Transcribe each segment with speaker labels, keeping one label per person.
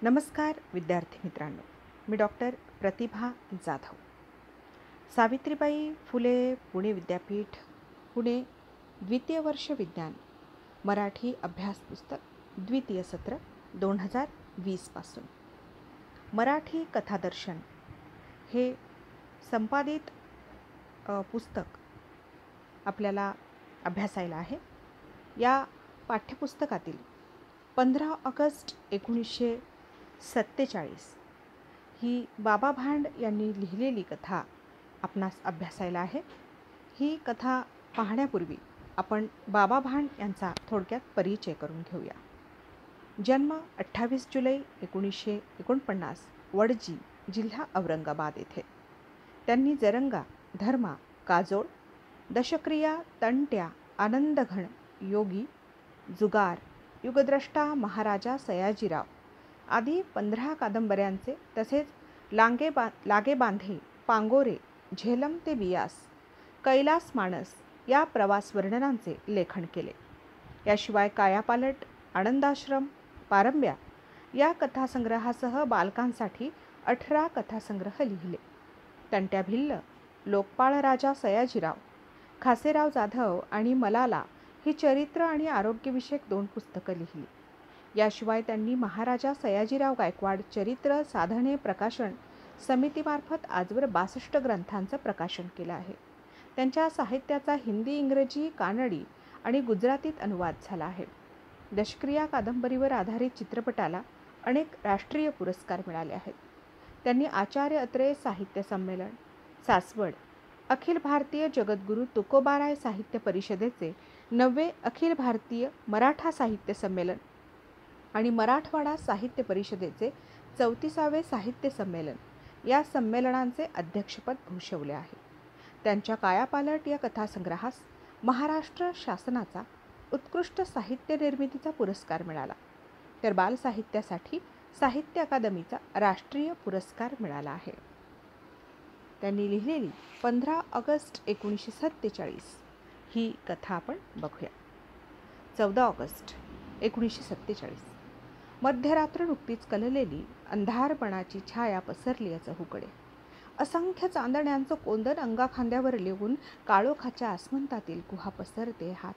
Speaker 1: नमस्कार विद्यार्थी मित्रांनो, मी डॉक्टर प्रतिभा जाधव. सावित्रीबाई फुले पुणे विद्यापीठ, पुणे, द्वितीय वर्ष विज्ञान, मराठी अभ्यास पुस्तक, द्वितीय सत्र 2020 पासून. मराठी कथादर्शन हे संपादित पुस्तक आपल्याला अभ्यासायला आहे. या पाठ्यपुस्तकातील 15 ऑगस्ट 1947 ही बाबा भांड यांनी लिहिलेली कथा आपणास अभ्यासायला आहे. ही कथा पाहण्यापूर्वी आपण बाबा भांड यांचा थोडक्यात परिचय करून घेऊया. जन्म 28 जुलै 1949 वडजी, जिल्हा औरंगाबाद येथे. त्यांनी जरंगा, धर्मा, काजोळ, दशक्रिया, तंट्या, आनंदघन, योगी, जुगार, युगद्रष्टा, महाराजा सयाजीराव आदी 15 कादंबऱ्यांचे तसेच लागे बांधे, पांगोरे, झेलम ते बियास, कैलास मानस या प्रवास वर्णनांचे लेखन केले. याशिवाय कायापालट, आनंदाश्रम, पारंब्या या कथासंग्रहासह बालकांसाठी 18 कथासंग्रह लिहिले. तंट्या भिल्ल, लोकपाळ राजा सयाजीराव, खासेराव जाधव आणि मलाला ही चरित्र आणि आरोग्यविषयक 2 पुस्तकं लिहिली. याशिवाय त्यांनी महाराजा सयाजीराव गायकवाड चरित्र साधने प्रकाशन समितीमार्फत आजवर 62 ग्रंथांचं प्रकाशन केलं आहे. त्यांच्या साहित्याचा हिंदी, इंग्रजी, कानडी आणि गुजरातीत अनुवाद झाला आहे. दशक्रिया कादंबरीवर आधारित चित्रपटाला अनेक राष्ट्रीय पुरस्कार मिळाले आहेत. त्यांनी आचार्य अत्रे साहित्य संमेलन, सासवड, अखिल भारतीय जगद्गुरू तुकोबाराय साहित्य परिषदेचे 9वे अखिल भारतीय मराठा साहित्य संमेलन आणि मराठवाडा साहित्य परिषदेचे 34वे साहित्य संमेलन या संमेलनांचे अध्यक्षपद भूषवले आहे. त्यांच्या कायापालट या कथासंग्रहास महाराष्ट्र शासनाचा उत्कृष्ट साहित्य निर्मितीचा पुरस्कार मिळाला, तर बालसाहित्यासाठी साहित्य अकादमीचा राष्ट्रीय पुरस्कार मिळाला आहे. त्यांनी लिहिलेली 15 ऑगस्ट 1947 ही कथा आपण बघूया. 14 ऑगस्ट 1947 मध्यरात्र नुकतीच कललेली अंधारपणाची छाया पसरली चहूकडे. असंख्य चांदण्यांचं कोंदण अंगाखांद्यावर लिहून काळोखाच्या आसमंतातील गुहा पसरते हात.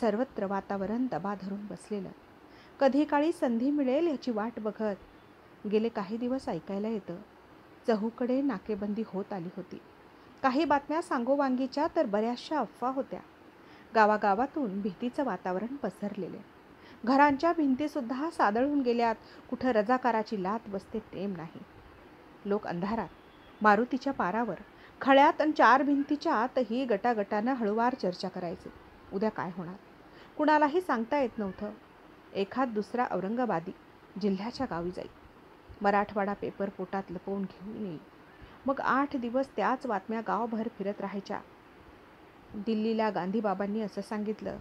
Speaker 1: सर्वत्र वातावरण दबा धरून बसलेलं. कधी काळी संधी मिळेल याची वाट बघत गेले काही दिवस ऐकायला येतं. चहूकडे नाकेबंदी होत आली होती. काही बातम्या सांगोवांगीच्या तर बऱ्याचशा अफवा होत्या. गावागावातून भीतीचं वातावरण पसरलेले. घरांच्या भिंतीसुद्धा सादळून गेल्यात. कुठं रजाकाराची लात बसते टेम नाही. लोक अंधारात, मारुतीच्या पारावर, खळ्यात आणि 4 भिंतीच्या आतही गटागटानं हळूवार चर्चा करायचे. उद्या काय होणार कुणालाही सांगता येत नव्हतं. एखाद दुसरा औरंगाबादी जिल्ह्याच्या गावी जाई. मराठवाडा पेपर पोटात लपवून घेऊन येई. मग 8 दिवस त्याच बातम्या गावभर फिरत राहायच्या. दिल्लीला गांधीबाबांनी असं सांगितलं,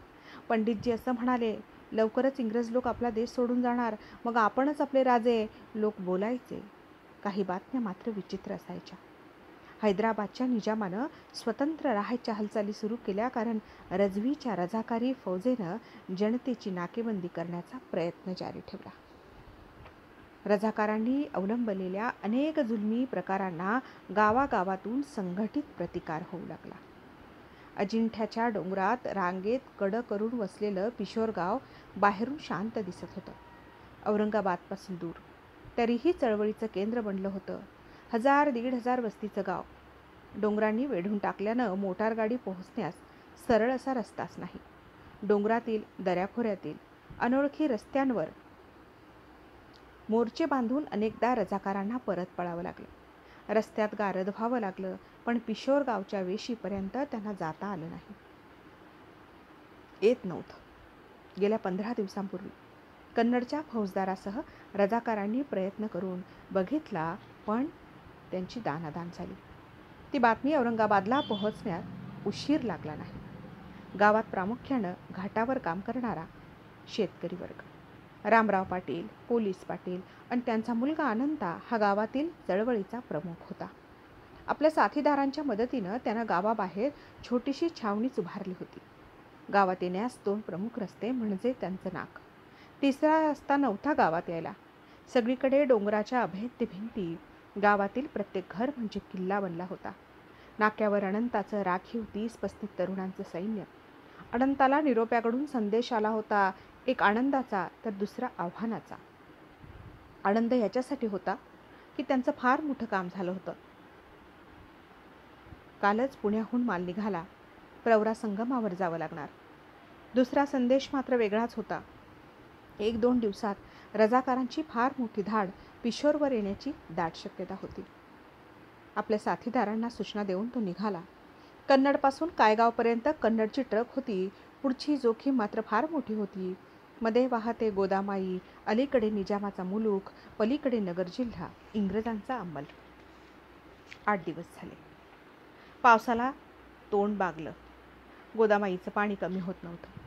Speaker 1: पंडितजी असं म्हणाले, लवकरच इंग्रज लोक आपला देश सोडून जाणार, मग आपणच आपले राजे, लोक बोलायचे. काही बातम्या मात्र विचित्र असायच्या. हैदराबादच्या निजामानं स्वतंत्र राहायच्या हालचाली सुरू केल्या, कारण रजवीच्या रजाकारी फौजेनं जनतेची नाकेबंदी करण्याचा प्रयत्न जारी ठेवला. रजाकारांनी अवलंबलेल्या अनेक जुलमी प्रकारांना गावागावातून संघटित प्रतिकार होऊ लागला. अजिंठ्याच्या डोंगरात रांगेत कड करून वसलेलं पिशोरगाव बाहेरून शांत दिसत होतं. औरंगाबादपासून दूर, तरीही चळवळीचं केंद्र बनलं होतं. 1000-1500 वस्तीचं गाव. डोंगरांनी वेढून टाकल्यानं मोटारगाडी पोहोचण्यास सरळ असा रस्ताच नाही. डोंगरातील, दऱ्याखोऱ्यातील अनोळखी रस्त्यांवर मोर्चे बांधून अनेकदा रजाकारांना परत पळावं लागलं. रस्त्यात गारद व्हावं लागलं, पण पिशोरगावच्या वेशीपर्यंत त्यांना जाता आलं नाही. येत नव्हतं. गेल्या 15 दिवसांपूर्वी कन्नडच्या फौजदारासह रजाकारांनी प्रयत्न करून बघितला, पण त्यांची दानादान झाली. ती बातमी औरंगाबादला पोहोचण्यात उशीर लागला नाही. गावात प्रामुख्यानं घाटावर काम करणारा शेतकरी वर्ग, रामराव पाटील, पोलीस पाटील आणि त्यांचा मुलगा अनंता हा गावातील चळवळीचा प्रमुख होता. आपल्या साथीदारांच्या मदतीनं त्यानं गावाबाहेर छोटीशी छावणीच उभारली होती. गावात येण्यास 2 प्रमुख रस्ते म्हणजे त्यांचं नाक. तिसरा रस्ता नव्हता गावात यायला. सगळीकडे डोंगराच्या अभेद्य भिंती, गावातील प्रत्येक घर म्हणजे किल्ला बनला होता. नाक्यावर अनंताचं राखीव 30-35 तरुणांचं सैन्य. अनंताला निरोप्याकडून संदेश आला होता, एक आनंदाचा तर दुसरा आव्हानाचा. आनंद याच्यासाठी होता की त्यांचं फार मोठं काम झालं होतं. कालच पुण्याहून माल निघाला, प्रवरा संगमावर जावं लागणार. दुसरा संदेश मात्र वेगळाच होता. 1-2 दिवसात रजाकारांची फार मोठी धाड पिशोरवर येण्याची दाट शक्यता होती. आपल्या साथीदारांना सूचना देऊन तो निघाला. कन्नडपासून कायगावपर्यंत कन्नडची ट्रक होती. पुढची जोखीम मात्र फार मोठी होती. मध्ये वाहते गोदामाई, अलीकडे निजामाचा मुलूक, पलीकडे नगर जिल्हा, इंग्रजांचा अंमल. 8 दिवस झाले. पावसाला तोंड बागलं. गोदामाईचं पाणी कमी होत नव्हतं.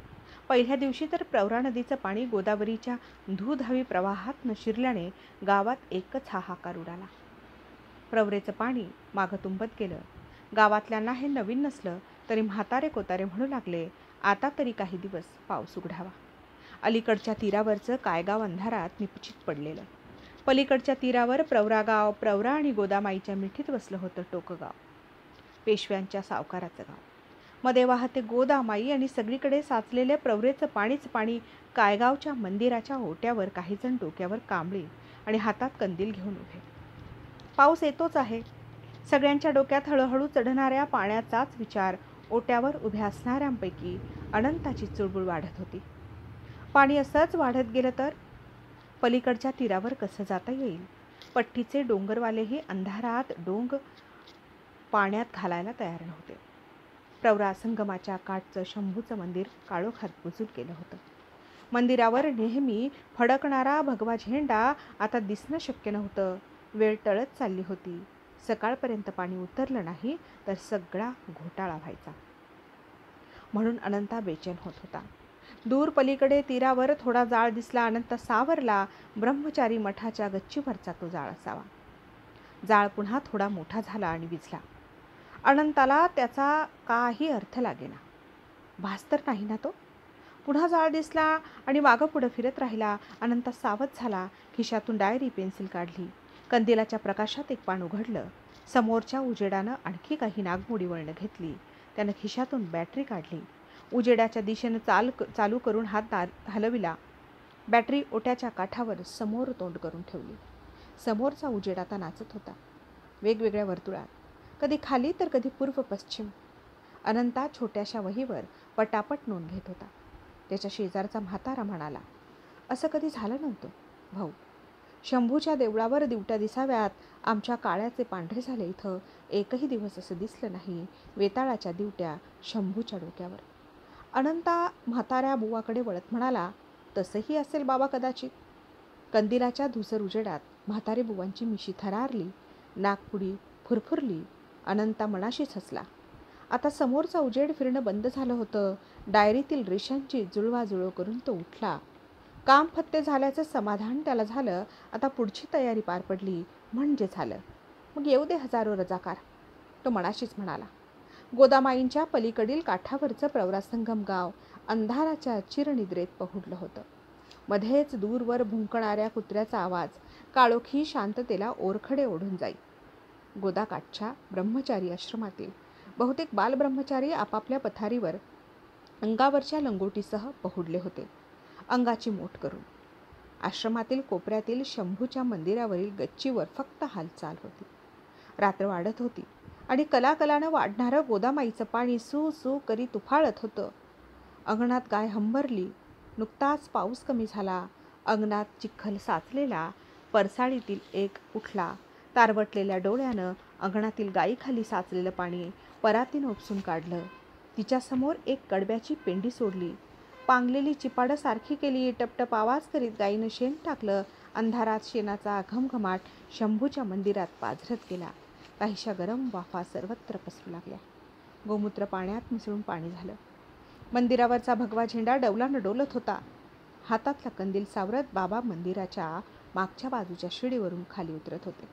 Speaker 1: पहिल्या दिवशी तर प्रवरा नदीचं पाणी गोदावरीच्या धूधावी प्रवाहात न शिरल्याने गावात एकच हाहाकार उडाला. प्रवरेचं पाणी मागं तुंबत गेलं. गावातल्यांना हे नवीन नसलं तरी म्हातारे कोतारे म्हणू लागले, आता तरी काही दिवस पाऊस उघडावा. अलीकडच्या तीरावरचं कायगाव अंधारात निपचित पडलेलं. पलीकडच्या तीरावर प्रवरा गाव, प्रवरा आणि गोदामाईच्या मिठीत वसलं होतं टोकगाव, पेशव्यांच्या सावकाराचं गाव. मध्ये वाहते गोदामाई आणि सगळीकडे साचलेले प्रवरेचं पाणीच पाणी. कायगावच्या मंदिराच्या ओट्यावर काही जण डोक्यावर कांबळी आणि हातात कंदील घेऊन उभे. पाऊस येतोच आहे. सगळ्यांच्या डोक्यात हळूहळू चढणाऱ्या पाण्याचाच विचार. ओट्यावर उभ्या असणाऱ्यांपैकी अनंताची चुळबुळ वाढत होती. पाणी असंच वाढत गेलं तर पलीकडच्या तीरावर कसं जाता येईल? पट्टीचे डोंगरवालेही अंधारात डोंग पाण्यात घालायला तयार नव्हते. प्रवरा संगमाच्या काठचं शंभूचं मंदिर काळोखात बुजून गेलं होतं. मंदिरावर नेहमी फडकणारा भगवा झेंडा आता दिसणं शक्य नव्हतं. वेळ टळत चालली होती. सकाळपर्यंत पाणी उतरलं नाही तर सगळा घोटाळा व्हायचा. म्हणून अनंता बेचैन होत होता. दूर पलीकडे तीरावर थोडा जाळ दिसला. अनंत सावरला. ब्रह्मचारी मठाच्या गच्चीवरचा तो जाळ असावा. जाळ पुन्हा थोडा मोठा झाला आणि विझला. अनंताला त्याचा काही अर्थ लागेना. भास तर नाही ना तो? पुन्हा जाळ दिसला आणि मागं पुढं फिरत राहिला. अनंत सावध झाला. खिशातून डायरी, पेन्सिल काढली. कंदिलाच्या प्रकाशात एक पान उघडलं. समोरच्या उजेडानं आणखी काही नागमोडी वळणं घेतली. त्यानं खिशातून बॅटरी काढली. उजेडाच्या दिशेनं चालू करून हात हलविला. बॅटरी ओट्याच्या काठावर समोर तोंड करून ठेवली. समोरचा उजेड आता नाचत होता, वेगवेगळ्या वर्तुळात, कधी खाली तर कधी पूर्व पश्चिम. अनंता छोट्याशा वहीवर पटापट नोंद घेत होता. त्याच्या शेजारचा म्हातारा म्हणाला, असं कधी झालं नव्हतं भाऊ. शंभूच्या देवळावर दिवट्या दिसाव्यात. आमच्या काळ्याचे पांढरे झाले. इथं एकही दिवस असं दिसलं नाही. वेताळाच्या दिवट्या शंभूच्या डोक्यावर. अनंता म्हाताऱ्या बुवाकडे वळत म्हणाला, तसंही असेल बाबा कदाचित. कंदिलाच्या धुसर उजेडात म्हातारे बुवांची मिशी थरारली, नाकपुडी फुरफुरली. अनंता मनाशीच हसला. आता समोरचा उजेड फिरणं बंद झालं होतं. डायरीतील रेषांची जुळवाजुळव करून तो उठला. काम फत्ते झाल्याचं समाधान त्याला झालं. आता पुढची तयारी पार पडली म्हणजे झालं. मग येऊ दे हजारो रजाकार, तो मनाशीच म्हणाला. गोदामाईंच्या पलीकडील काठावरचं प्रवरा संगम गाव अंधाराच्या चिरनिद्रेत पहुडलं होतं. मध्येच दूरवर भुंकणाऱ्या कुत्र्याचा आवाज काळोखी शांततेला ओरखडे ओढून जाई. गोदाकाठच्या ब्रह्मचारी आश्रमातील बहुतेक बालब्रह्मचारी आपापल्या पथारीवर अंगावरच्या लंगोटीसह पहुडले होते, अंगाची मोठ करून. आश्रमातील कोपऱ्यातील शंभूच्या मंदिरावरील गच्चीवर फक्त हालचाल होती. रात्र वाढत होती आणि कलाकलानं वाढणारं गोदामाईचं पाणी सू सू करीत उफाळत होतं. अंगणात गाय हंबरली. नुकताच पाऊस कमी झाला. अंगणात चिखल साचलेला. परसाळीतील एक उठला. तारवटलेल्या डोळ्यानं अंगणातील गायीखाली साचलेलं पाणी परातीनं उपसून काढलं. तिच्यासमोर एक कडब्याची पेंडी सोडली. पांगलेली चिपाडं सारखी केली. टपटप आवाज करीत गायीनं शेण टाकलं. अंधारात शेणाचा घमघमाट शंभूच्या मंदिरात पाझरत गेला. काहीशा गरम वाफा सर्वत्र पसरू लागल्या. गोमूत्र पाण्यात मिसळून पाणी झालं. मंदिरावरचा भगवा झेंडा डौलानं डोलत होता. हातातला कंदील सावरत बाबा मंदिराच्या मागच्या बाजूच्या शिडीवरून खाली उतरत होते.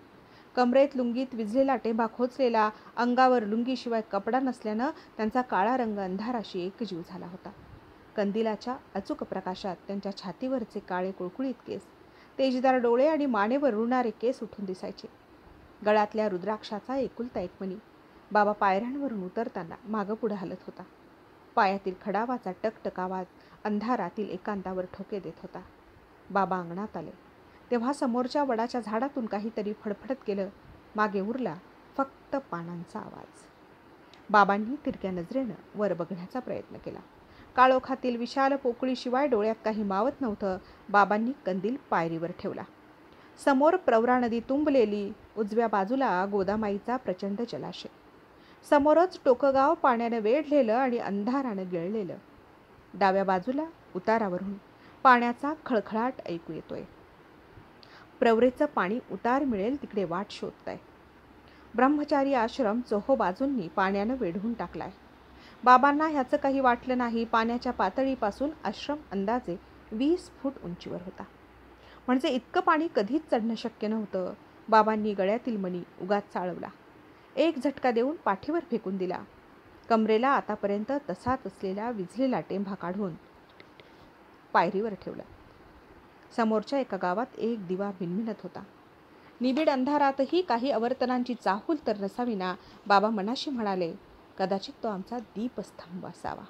Speaker 1: कमरेत लुंगीत विझलेला टेंबा खोचलेला. अंगावर लुंगीशिवाय कपडा नसल्यानं त्यांचा काळा रंग अंधाराशी एकजीव झाला होता. कंदिलाच्या अचूक प्रकाशात त्यांच्या छातीवरचे काळे कुळकुळीत केस तेजदार डोळे आणि मानेवर रुळणारे केस उठून दिसायचे. गळ्यातल्या रुद्राक्षाचा एकुलता एक मणी. बाबा पायऱ्यांवरून उतरताना मागं पुढं हलत होता. पायातील खडावाचा टकटक आवाज अंधारातील एकांतावर ठोके देत होता. बाबा अंगणात आले तेव्हा समोरच्या वडाच्या झाडातून काहीतरी फडफडत गेलं. मागे उरला फक्त पानांचा आवाज. बाबांनी तिरक्या नजरेनं वर बघण्याचा प्रयत्न केला. काळोखातील विशाल पोकळीशिवाय डोळ्यात काही मावत नव्हतं. बाबांनी कंदील पायरीवर ठेवला. समोर प्रवरा नदी तुंबलेली, उजव्या बाजूला गोदामाईचा प्रचंड जलाशय. समोरच टोकगाव पाण्यानं वेढलेलं आणि अंधारानं गिळलेलं. डाव्या बाजूला उतारावरून पाण्याचा खळखळाट ऐकू येतोय. प्रवरेचं पाणी उतार मिळेल तिकडे वाट शोधताय. ब्रह्मचारी आश्रम चोहो बाजूंनी पाण्यानं वेढून टाकलाय. बाबांना ह्याचं काही वाटलं नाही. पाण्याच्या पातळीपासून आश्रम अंदाजे 20 फूट उंचीवर होता. म्हणजे इतकं पाणी कधीच चढणं शक्य नव्हतं. बाबांनी गळ्यातील मणी उगाच चाळवला. एक झटका देऊन पाठीवर फेकून दिला. कमरेला आतापर्यंत तसाच असलेला विझलेला टेंभा काढून पायरीवर ठेवला. समोरच्या एका गावात एक दिवा भिनभिनत होता. निबिड अंधारातही काही अवर्तनांची चाहूल तर नसाविना. बाबा मनाशी म्हणाले, कदाचित तो आमचा दीपस्तंभ असावा,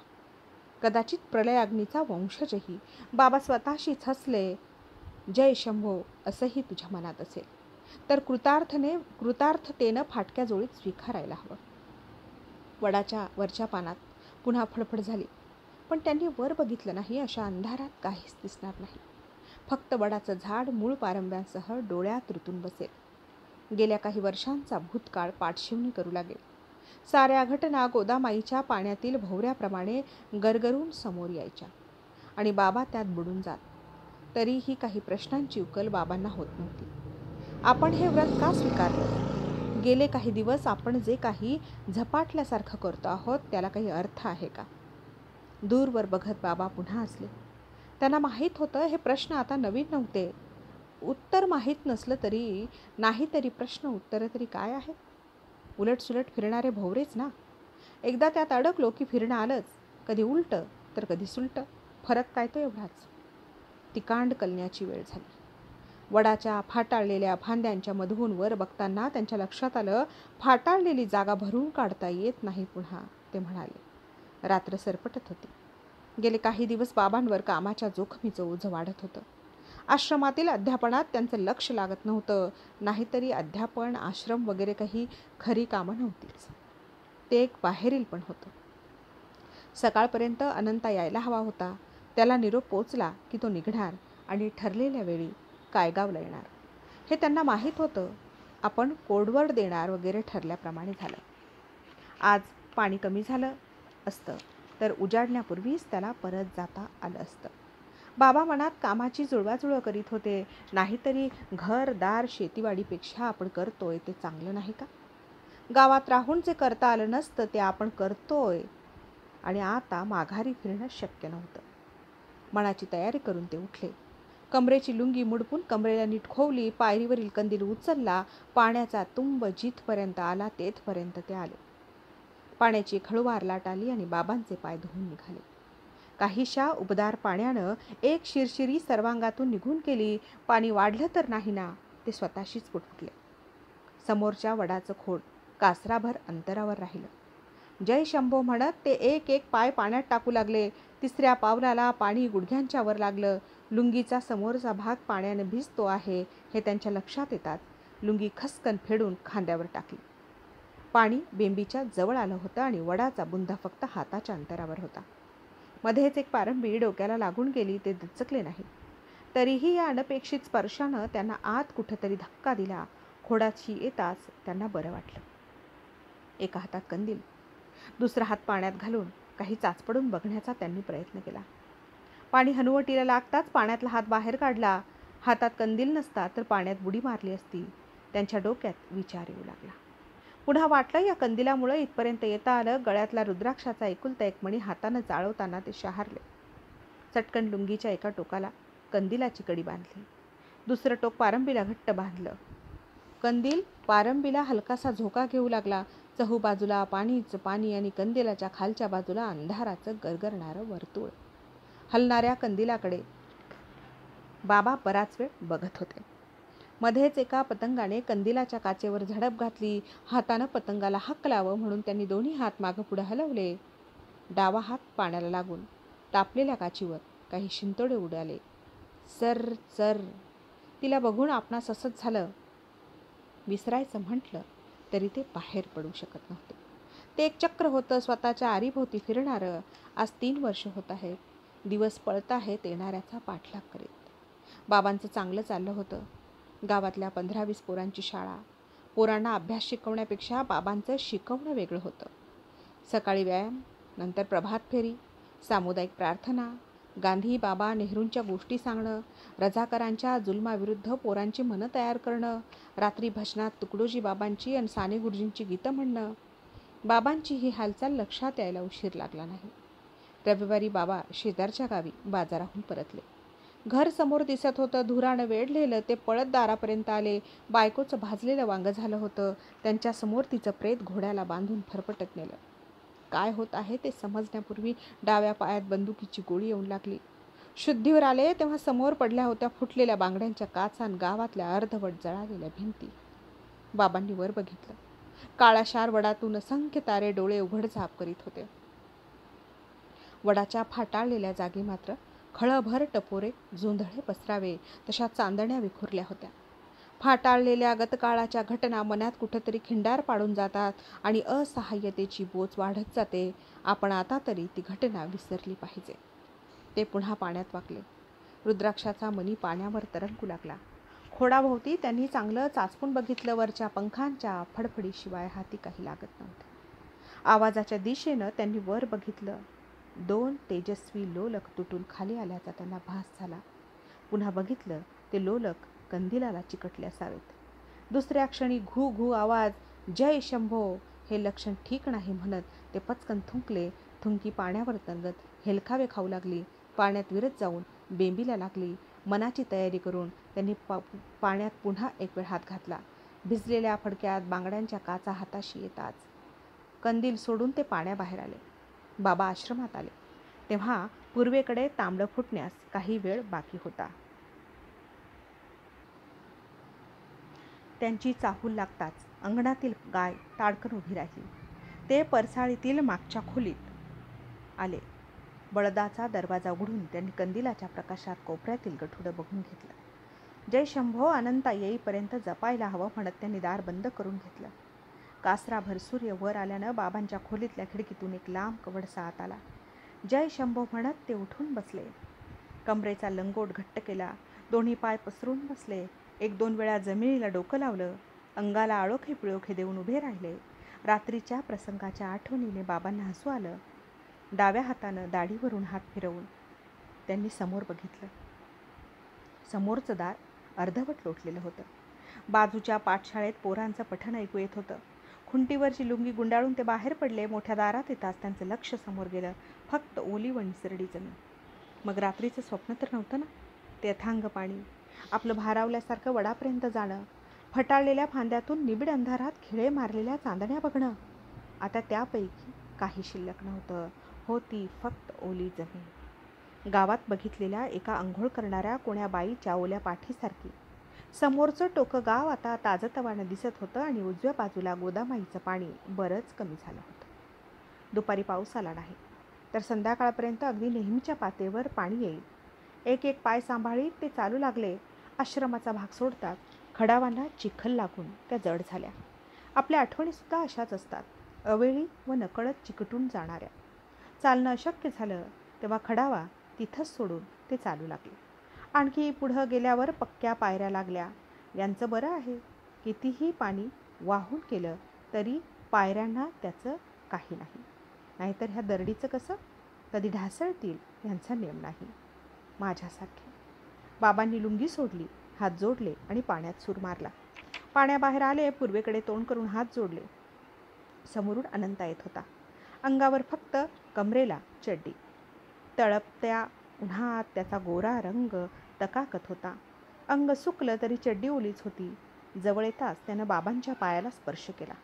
Speaker 1: कदाचित प्रलयाग्नीचा वंशजही. बाबा स्वतःशीच हसले. जय शंभो असंही तुझ्या मनात असेल तर कृतार्थतेनं फाटक्या जोळीत स्वीकारायला हवं. वडाच्या वरच्या पानात पुन्हा फडफड झाली. पण त्यांनी वर बघितलं नाही. अशा अंधारात काहीच दिसणार नाही. फक्त वडाचं झाड मूळ पारंब्यांसह डोळ्यात रुतून बसेल. गेल्या काही वर्षांचा भूतकाळ पाठशिवणी करू लागेल. साऱ्या घटना गोदामाईच्या पाण्यातील भोवऱ्याप्रमाणे गरगरून समोर यायच्या आणि बाबा त्यात बुडून जात. तरीही काही प्रश्नांची उकल बाबांना होत नव्हती. आपण हे व्रत का स्वीकारलं? गेले काही दिवस आपण जे काही झपाटल्यासारखं करतो आहोत त्याला काही अर्थ आहे का? दूरवर बघत बाबा पुन्हा हसले. त्यांना माहीत होतं हे प्रश्न आता नवीन नव्हते. उत्तर माहीत नसलं तरी नाही तरी प्रश्न उत्तरं तरी काय आहेत? उलटसुलट फिरणारे भोवरेच ना. एकदा त्यात अडकलो की फिरणं आलंच. कधी उलटं तर कधी सुलटं. फरक काय तो एवढाच. तिकांड कलण्याची वेळ झाली. वडाच्या फाटाळलेल्या फांद्यांच्या मधून वर बघताना त्यांच्या लक्षात आलं, फाटाळलेली जागा भरून काढता येत नाही पुन्हा. ते म्हणाले. रात्र सरपटत होती. गेले काही दिवस बाबांवर कामाच्या जोखमीचं ओझं वाढत होतं. आश्रमातील अध्यापनात त्यांचं लक्ष लागत नव्हतं. नाहीतरी अध्यापन, आश्रम वगैरे काही खरी कामं नव्हतीच. ते एक बाहेरील पण होतं. सकाळपर्यंत अनंता यायला हवा होता. त्याला निरोप पोचला की तो निघणार आणि ठरलेल्या वेळी कायगावला येणार. हे त्यांना माहीत होतं. आपण कोडवर्ड देणार वगैरे ठरल्याप्रमाणे झालं. आज पाणी कमी झालं असतं तर उजाडण्यापूर्वीच त्याला परत जाता आलं असतं. बाबा मनात कामाची जुळवाजुळव करीत होते. नाहीतरी घर दार शेतीवाडीपेक्षा आपण करतोय ते चांगलं नाही का? गावात राहून जे करता आलं नसतं ते आपण करतोय आणि आता माघारी फिरणं शक्य नव्हतं. मनाची तयारी करून ते उठले. कमरेची लुंगी मुडपून कमरेला नीट खोवली. पायरीवरील कंदील उचलला. पाण्याचा तुंब जिथपर्यंत आला तेथपर्यंत ते आले. पाण्याची खळुवार लाट आली आणि बाबांचे पाय धुवून निघाले. काहीशा उबदार पाण्यानं एक शिरशिरी सर्वांगातून निघून गेली. पाणी वाढलं तर नाही ना. ते स्वतःशीच पुटपुटले. समोरच्या वडाचं खोड कासराभर अंतरावर राहिलं. जय शंभो म्हणत ते एक एक पाय पाण्यात टाकू लागले. तिसऱ्या पावलाला पाणी गुडघ्यांच्या वर लागलं. लुंगीचा समोरचा भाग पाण्यानं भिजतो आहे हे त्यांच्या लक्षात येतात लुंगी खसकन फेडून खांद्यावर टाकली. पाणी बेंबीच्या जवळ आलं होतं आणि वडाचा बुंदा फक्त हाताच्या अंतरावर होता. मध्येच एक पारंबी डोक्याला लागून गेली. ते दचकले नाही. तरीही या अनपेक्षित स्पर्शानं त्यांना आत कुठंतरी धक्का दिला. खोडाची येताच त्यांना बरं वाटलं. एका हातात कंदील, दुसरा हात पाण्यात घालून काही चाचपडून बघण्याचा त्यांनी प्रयत्न केला. पाणी हनुवटीला लागताच पाण्यातला हात बाहेर काढला. हातात कंदील नसता तर पाण्यात बुडी मारली असती. त्यांच्या डोक्यात विचार येऊ लागला. पुन्हा वाटलं या कंदिलामुळे इथपर्यंत येता आलं. गळ्यातला रुद्राक्षाचा एकुलता एक मणी हातानं चाळवताना ते शहारले. चटकन लुंगीच्या एका टोकाला कंदिलाची कडी बांधली. दुसरं टोक पारंबीला घट्ट बांधलं. कंदील पारंबीला हलकासा झोका घेऊ लागला. चहूबाजूला पाणीच पाणी आणि कंदिलाच्या खालच्या बाजूला अंधाराचं गरगरणारं वर्तुळ. हलणाऱ्या कंदिलाकडे बाबा बराच वेळ बघत होते. मध्येच एका पतंगाने कंदिलाच्या काचेवर झडप घातली. हातानं पतंगाला हकलावं म्हणून त्यांनी दोन्ही हात मागं पुढे हलवले. डावा हात पाण्याला लागून तापलेल्या काचीवर काही शिंतोडे उडाले. चर चर. तिला बघून आपणास असंच झालं. विसरायचं म्हटलं तरी ते बाहेर पडू शकत नव्हते. ते एक चक्र होतं, स्वतःच्या आरीभोवती फिरणारं. आज 3 वर्ष होत आहेत. दिवस पळत आहेत येणाऱ्याचा पाठलाग करीत. बाबांचं चांगलं चाललं होतं. गावातल्या 15-20 पोरांची शाळा. पोरांना अभ्यास शिकवण्यापेक्षा बाबांचं शिकवणं वेगळं होतं. सकाळी व्यायाम, नंतर प्रभात फेरी, सामुदायिक प्रार्थना, गांधी, बाबा, नेहरूंच्या गोष्टी सांगणं, रझाकारांच्या जुलमाविरुद्ध पोरांची मनं तयार करणं, रात्री भजनात तुकडोजी बाबांची आणि साने गुरुजींची गीतं म्हणणं. बाबांची ही हालचाल लक्षात यायला उशीर लागला नाही. रविवारी बाबा शेजारच्या गावी बाजाराहून परतले. घर समोर दिसत होतं, धुरानं वेढलेलं. ते पळत दारापर्यंत आले. बायकोचं भाजलेलं वांगं झालं होतं. त्यांच्यासमोर तिचं प्रेत घोड्याला बांधून फरफटत नेलं. काय होत आहे ते समजण्यापूर्वी डाव्या पायात बंदुकीची गोळी येऊन लागली. शुद्धीवर आले तेव्हा समोर पडल्या होत्या फुटलेल्या बांगड्यांच्या काचा आणि गावातल्या अर्धवट जळालेल्या भिंती. बाबांनी वर बघितलं. काळाशार वडातून असंख्य तारे डोळे उघडझाप करीत होते. वडाच्या फाटाळलेल्या जागी मात्र खळभर टपोरे, जोंधळे पसरावे तशा चांदण्या विखुरल्या होत्या. फाटाळलेल्या गतकाळाच्या घटना मनात कुठंतरी खिंडार पाडून जातात आणि असहाय्यतेची बोच वाढत जाते. आपण आता तरी ती घटना विसरली पाहिजे. ते पुन्हा पाण्यात वाकले. रुद्राक्षाचा मणी पाण्यावर तरंगू लागला. खोडाभोवती त्यांनी चांगलं चाचपून बघितलं. वरच्या पंखांच्या फडफडीशिवाय हाती काही लागत नव्हते. आवाजाच्या दिशेनं त्यांनी वर बघितलं. 2 तेजस्वी लोलक तुटून खाली आल्याचा त्यांना भास झाला. पुन्हा बघितलं ते लोलक कंदिलाला चिकटले असावेत. दुसऱ्या क्षणी घू घू आवाज, जय शंभो. हे लक्षण ठीक नाही म्हणत ते पचकन थुंकले. थुंकी पाण्यावर तरंगत हेलकावे खाऊ लागली. पाण्यात विरत जाऊन बेंबीला लागली. मनाची तयारी करून त्यांनी पाण्यात पुन्हा एक वेळ हात घातला. भिजलेल्या फडक्यात बांगड्यांच्या काचा हाताशी येताच कंदील सोडून ते पाण्याबाहेर आले. बाबा आश्रमात आले तेव्हा पूर्वेकडे तांबडं फुटण्यास काही वेळ बाकी होता. त्यांची चाहूल लागताच अंगणातील गाय ताडकन उभी राहिली. ते परसाळीतील मागच्या खोलीत आले. बळदाचा दरवाजा उघडून त्यांनी कंदिलाच्या प्रकाशात कोपऱ्यातील गठुडं बघून घेतलं. जय शंभो अनंता येईपर्यंत जपायला हवं म्हणत त्यांनी दार बंद करून घेतलं. कासराभर सूर्य वर आल्यानं बाबांच्या खोलीतल्या खिडकीतून एक लांब कवडसा आत आला. जय शंभो म्हणत ते उठून बसले. कमरेचा लंगोट घट्ट केला. दोन्ही पाय पसरून बसले. 1-2 वेळा जमिनीला डोकं लावलं. अंगाला आळोखे पिळोखे देऊन उभे राहिले. रात्रीच्या प्रसंगाच्या आठवणीने बाबांना हसू आलं. डाव्या हातानं दाढीवरून हात फिरवून त्यांनी समोर बघितलं. समोरचं दार अर्धवट लोटलेलं होतं. बाजूच्या पाठशाळेत पोरांचं पठण ऐकू येत होतं. खुंटीवरची लुंगी गुंडाळून ते बाहेर पडले. मोठ्या दारात येताच त्यांचं लक्ष समोर गेलं. फक्त ओली व निसरडी जमीन. मग रात्रीचं स्वप्न तर नव्हतं ना. ते अथांग पाणी, आपलं भारावल्यासारखं वडापर्यंत जाणं, फटाळलेल्या फांद्यातून निबिड अंधारात खिळे मारलेल्या चांदण्या बघणं. आता त्यापैकी काही शिल्लक नव्हतं. होती फक्त ओली जमीन. गावात बघितलेल्या एका अंघोळ करणाऱ्या कोण्या बाईच्या ओल्या पाठीसारखी. समोरचं टोकं गाव आता ताजतवानं दिसत होतं आणि उजव्या बाजूला गोदामाईचं पाणी बरंच कमी झालं होतं. दुपारी पाऊस आला नाही तर संध्याकाळपर्यंत अगदी नेहमीच्या पातळीवर पाणी येईल. एक एक पाय सांभाळीत ते चालू लागले. आश्रमाचा भाग सोडतात खडावांना चिखल लागून त्या जड झाल्या. आपल्या आठवणीसुद्धा अशाच असतात, अवेळी व नकळत चिकटून जाणाऱ्या. चालणं अशक्य झालं तेव्हा खडावा तिथंच सोडून ते चालू लागले. आणखी पुढं गेल्यावर पक्क्या पायऱ्या लागल्या. यांचं बरं आहे, कितीही पाणी वाहून केलं तरी पायऱ्यांना त्याचं काही नाही. नाहीतर ह्या दरडीचं कसं, कधी ढासळतील यांचा नेम नाही. माझ्यासारखे. बाबांनी लुंगी सोडली, हात जोडले आणि पाण्यात सूर मारला. पाण्याबाहेर आले. पूर्वेकडे तोंड करून हात जोडले. समोरून अनंता येत होता. अंगावर फक्त कमरेला चड्डी. तळपत्या उन्हात त्याचा गोरा रंग टकाकत होता. अंग सुकलं तरी चड्डी ओलीच होती. जवळ येताच त्यानं बाबांच्या पायाला स्पर्श केला.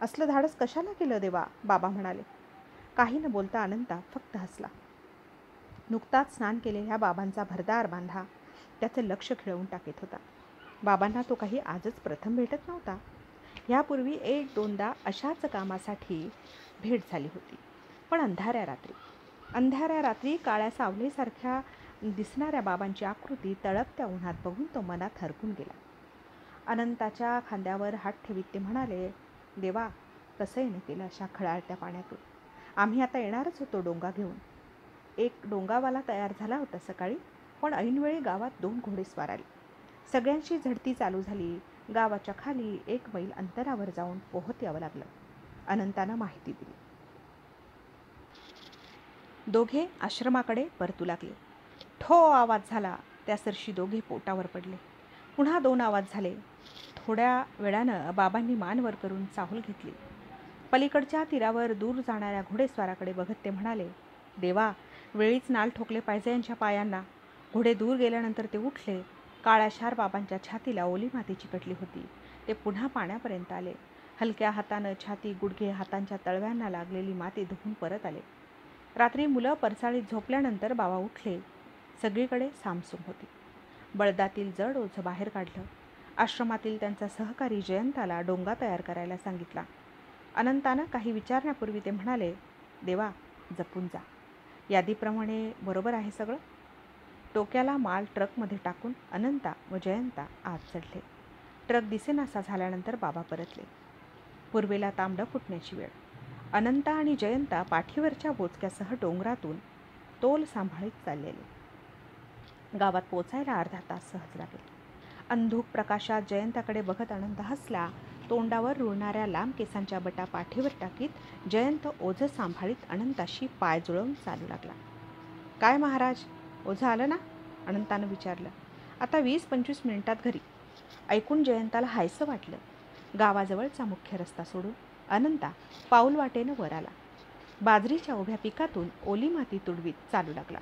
Speaker 1: असलं धाडस कशाला केलं देवा, बाबा म्हणाले. काही न बोलता अनंता फक्त हसला. नुकताच स्नान केलेल्या बाबांचा भरदार बांधा, त्याचं लक्ष खिळवून टाकीत होता. बाबांना तो काही आजच प्रथम भेटत नव्हता. ह्यापूर्वी एक दोनदा अशाच कामासाठी भेट झाली होती, पण अंधाऱ्या रात्री काळ्या सावलीसारख्या दिसणाऱ्या बाबांची आकृती तळपत्या उन्हात बघून तो मनात हरकून गेला. अनंताच्या खांद्यावर हात ठेवीत ते म्हणाले, देवा, कसं येणं केलं अशा खळाळत्या पाण्यातून. आम्ही आता येणारच होतो डोंगा घेऊन. एक डोंगावाला तयार झाला होता सकाळी, पण ऐनवेळी गावात 2 घोडेस्वार आले. सगळ्यांची झडती चालू झाली. गावाच्या खाली 1 मैल अंतरावर जाऊन पोहत यावं लागलं. अनंतानं माहिती दिली. दोघे आश्रमाकडे परतू लागले. ठो आवाज झाला. त्यासरशी दोघे पोटावर पडले. पुन्हा 2 आवाज झाले. थोड्या वेळानं बाबांनी मान वर करून चाहूल घेतली. पलीकडच्या तीरावर दूर जाणाऱ्या घोडेस्वाराकडे बघत ते म्हणाले, देवा, वेळीच नाल ठोकले पाहिजे यांच्या पायांना. घोडे दूर गेल्यानंतर ते उठले. काळ्याशार बाबांच्या छातीला ओली माती चिकटली होती. ते पुन्हा पाण्यापर्यंत आले. हलक्या हातानं छाती, गुडघे, हातांच्या तळव्यांना लागलेली माती धुवून परत आले. रात्री मुलं परसाळीत झोपल्यानंतर बाबा उठले. सगळीकडे सामसूम होती. बळदातील जड ओझं बाहेर काढलं. आश्रमातील त्यांचा सहकारी जयंताला डोंगा तयार करायला सांगितला. अनंतानं काही विचारण्यापूर्वी ते म्हणाले, देवा, जपून जा. यादीप्रमाणे बरोबर आहे सगळं. टोक्याला माल ट्रकमध्ये टाकून अनंता व जयंता आत चढले. ट्रक दिसेनासा झाल्यानंतर बाबा परतले. पूर्वेला तांबडं फुटण्याची वेळ. अनंता आणि जयंता पाठीवरच्या बोचक्यासह डोंगरातून तोल सांभाळीत चाललेले. गावात पोचायला अर्धा तास सहज लागेल. अंधुक प्रकाशात जयंताकडे बघत अनंत हसला. तोंडावर रुळणाऱ्या लांब केसांच्या बटा पाठीवर टाकीत जयंत ओझं सांभाळीत अनंताशी पाय जुळवून चालू लागला. काय महाराज, ओझं आलं ना? अनंतानं विचारलं. आता 20-25 मिनिटात घरी. ऐकून जयंताला हायसं वाटलं. गावाजवळचा मुख्य रस्ता सोडून अनंता पाऊल वाटेनं वर आला. बाजरीच्या उभ्या पिकातून ओली माती तुडवीत चालू लागला.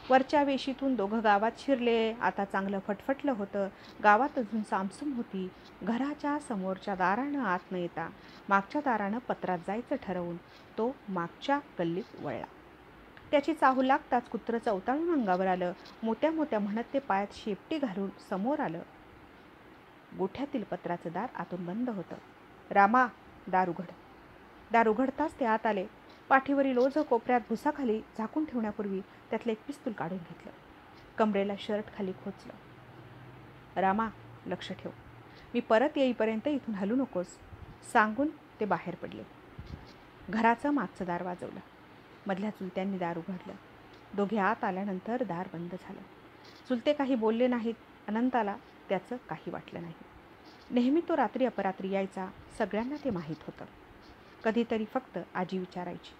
Speaker 1: वरच्या वेशीतून दोघं गावात शिरले. आता चांगलं फटफटलं होतं. गावात अजून सामसूम होती. घराच्या समोरच्या दारानं आत न येता मागच्या दारानं पत्रात जायचं ठरवून तो मागच्या गल्लीत वळला. त्याची चाहूल लागताच कुत्रं चवताळून अंगावर आलं. मोत्या मोत्या म्हणत ते पायात शेपटी घालून समोर आलं. गोठ्यातील पत्राचं दार आतून बंद होतं. रामा, दार उघड. दार उघडताच ते आत आले. पाठीवरील ओझं कोपऱ्यात भुसाखाली झाकून ठेवण्यापूर्वी त्यातलं एक पिस्तूल काढून घेतलं. कमरेला शर्ट खाली खोचलं. रामा, लक्ष ठेव. मी परत येईपर्यंत इथून हलू नकोस, सांगून ते बाहेर पडले. घराचं मागचं दार वाजवलं. मधल्या चुलत्यांनी दार उघडलं. दोघे आत आल्यानंतर दार बंद झालं. चुलते काही बोलले नाहीत. अनंताला त्याचं काही वाटलं नाही. नेहमी तो रात्री अपरात्री यायचा. सगळ्यांना ते माहीत होतं. कधीतरी फक्त आजी विचारायची.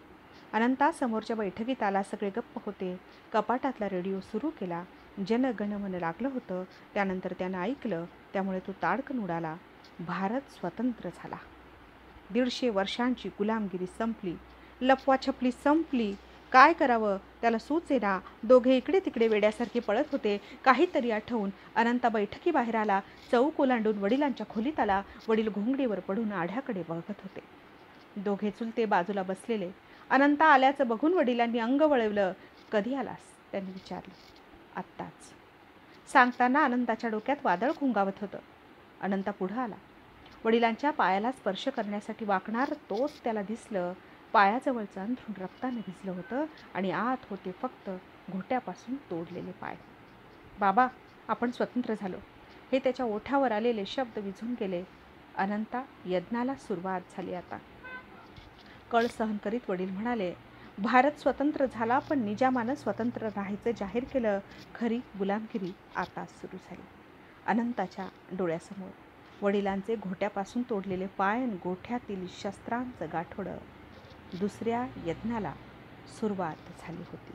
Speaker 1: अनंता समोरच्या बैठकीत आला. सगळे गप्प होते. कपाटातला रेडिओ सुरू केला. जनगणमन लागलं होतं. त्यानंतर त्यानं ऐकलं. त्यामुळे तो ताडकन उडाला. भारत स्वतंत्र झाला. 150 वर्षांची गुलामगिरी संपली. लपवाछपली संपली. काय करावं त्याला सुचेना. दोघे इकडे तिकडे वेड्यासारखे पळत होते. काहीतरी आठवून अनंता बैठकीबाहेर आला. चौक ओलांडून वडिलांच्या खोलीत आला. वडील घोंगडीवर पडून आढ्याकडे बघत होते. दोघे चुलते बाजूला बसलेले. अनंता आल्याचं बघून वडिलांनी अंग वळवलं. कधी आलास? त्यांनी विचारलं. आत्ताच. सांगताना अनंताच्या डोक्यात वादळ घुंगावत होतं. अनंता पुढं आला. वडिलांच्या पायाला स्पर्श करण्यासाठी वाकणार तोच त्याला दिसलं. पायाजवळचं अंथरूण रक्ताने भिजलं होतं आणि आत होते फक्त घोट्यापासून तोडलेले पाय. बाबा, आपण स्वतंत्र झालो. हे त्याच्या ओठावर आलेले शब्द विझून गेले. अनंता, यज्ञाला सुरुवात झाली आता. कळ सहन करीत वडील म्हणाले, भारत स्वतंत्र झाला, पण निजामानं स्वतंत्र राहायचं जाहीर केलं. खरी गुलामगिरी आता सुरू झाली. अनंताच्या डोळ्यासमोर वडिलांचे घोट्यापासून तोडलेले पाय आणि गोठ्यातील शस्त्रांचं गाठोडं. दुसऱ्या यज्ञाला सुरुवात झाली होती.